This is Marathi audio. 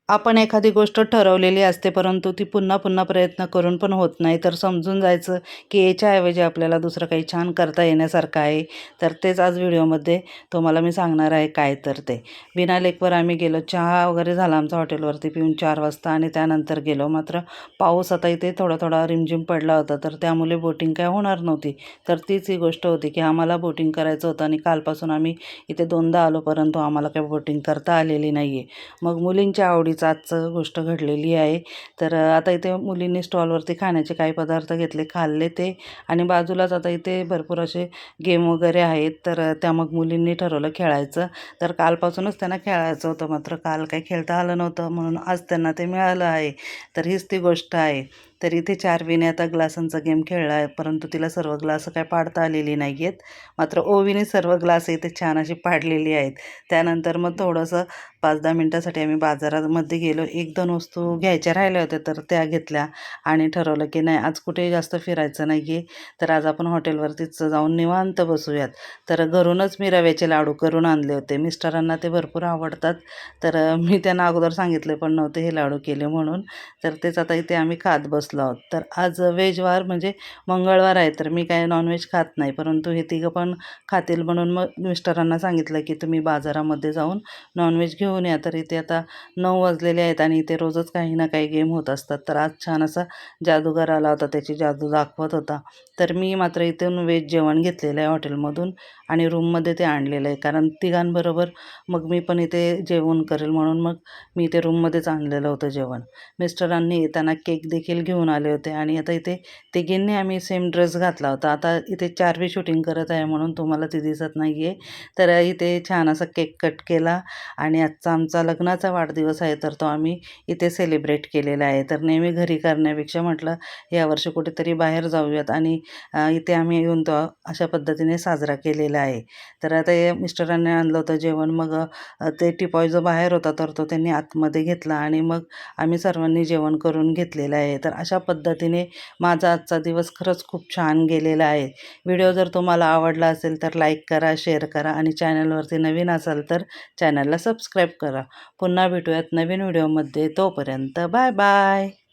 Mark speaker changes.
Speaker 1: आपण एखादी गोष्ट ठरवलेली असते, परंतु ती पुन्हा पुन्हा प्रयत्न करून पण होत नाही. तर समजून जायचं, की याच्याऐवजी आपल्याला दुसरं काही छान करता येण्यासारखं आहे. तर तेच आज व्हिडिओमध्ये तुम्हाला मी सांगणार आहे काय तर ते. विना लेकवर आम्ही गेलो. चहा वगैरे झाला आमचा हॉटेलवरती पिऊन 4 वाजता आणि त्यानंतर गेलो. मात्र पाऊस आता इथे थोडा थोडा रिमझिम पडला होता, तर त्यामुळे बोटिंग काय होणार नव्हती. तर तीच ही गोष्ट होती, की आम्हाला बोटिंग करायचं होतं आणि कालपासून आम्ही इथे 2दा आलो, परंतु आम्हाला काही बोटिंग करता आलेली नाही आहे. मग मुलींच्या आवडीचं आजचं गोष्ट घडलेली आहे. तर आता इथे मुलींनी स्टॉलवरती खाण्याचे काही पदार्थ घेतले, खाल्ले ते आणि बाजूलाच आता इथे भरपूर असे गेम वगैरे आहेत. तर त्या मग मुलींनी ठरवलं खेळायचं. तर कालपासूनच त्यांना खेळायचं होतं, मात्र काल काही खेळता आलं नव्हतं म्हणून आज त्यांना ते मिळालं आहे. तर हीच ती गोष्ट आहे. तर इथे चार्वीने आता ग्लासांचा गेम खेळला आहे, परंतु तिला सर्व ग्लास काही पाडता आलेली नाही आहेत. मात्र ओवीने सर्व ग्लास इथे छान अशी पाडलेली आहेत. त्यानंतर मग थोडंसं 5-10 मिनटासाठी आम्ही बाजारामध्ये गेलो. 1-2 वस्तू घ्यायच्या राहिल्या होत्या, तर त्या घेतल्या आणि ठरवलं की नाही आज कुठेही जास्त फिरायचं नाही आहे. तर आज आपण हॉटेलवरतीच जाऊन निवांत बसूयात. तर घरूनच मी रव्याचे लाडू करून आणले होते. मिस्टरांना ते भरपूर आवडतात. तर मी त्यांना अगोदर सांगितले पण नव्हते हे लाडू केले म्हणून. तर तेच आता इथे आम्ही खात बसलो आहोत. तर आज व्हेजवार म्हणजे मंगळवार आहे, तर मी काय नॉनव्हेज खात नाही. परंतु हे तिघं पण खातील म्हणून मग मिस्टरांना सांगितलं की तुम्ही बाजारामध्ये जाऊन नॉनव्हेज घेऊन या. तर इथे आता 9 वाजलेले आहेत आणि इथे रोजच काही ना काही गेम होत असतात. तर आज छान असा जादूगार आला होता, त्याची जादू दाखवत होता. तर मी मात्र इथून व्हेज जेवण घेतलेलं आहे हॉटेलमधून आणि रूममध्ये ते आणलेलं आहे. कारण तिघांबरोबर मग मी पण इथे जेवण करेल म्हणून मग मी इथे रूममध्येच आणलेलं होतं जेवण. मिस्टरांनी येताना केक देखील घेऊन आले होते आणि आता इथे तिघींनी आम्ही सेम ड्रेस घातला होता. आता इथे चार्वी शूटिंग करत आहे म्हणून तुम्हाला ती दिसत नाही आहे. तर इथे छान असा केक कट केला आणि आजचा आमचा लग्नाचा वाढदिवस आहे, तर तो आम्ही इथे सेलिब्रेट केलेला आहे. तर नेहमी घरी करण्यापेक्षा म्हटलं यावर्षी कुठेतरी बाहेर जाऊयात आणि इथे आम्ही येऊन तो अशा पद्धतीने साजरा केलेला आहे. तर आता हे मिस्टरांनी आणलं होतं जेवण. मग ते टिपॉय जो बाहेर होता तर तो त्यांनी आतमध्ये घेतला आणि मग आम्ही सर्वांनी जेवण करून घेतलेलं आहे. तर अशा पद्धतीने माझा आजचा दिवस खरंच खूप छान गेलेला आहे. व्हिडिओ जर तुम्हाला आवडला असेल तर लाईक करा, शेअर करा आणि चॅनलवरती नवीन असाल तर चॅनलला सबस्क्राईब करा. पुन्हा भेटूयात नवीन व्हिडिओमध्ये. तोपर्यंत बाय बाय.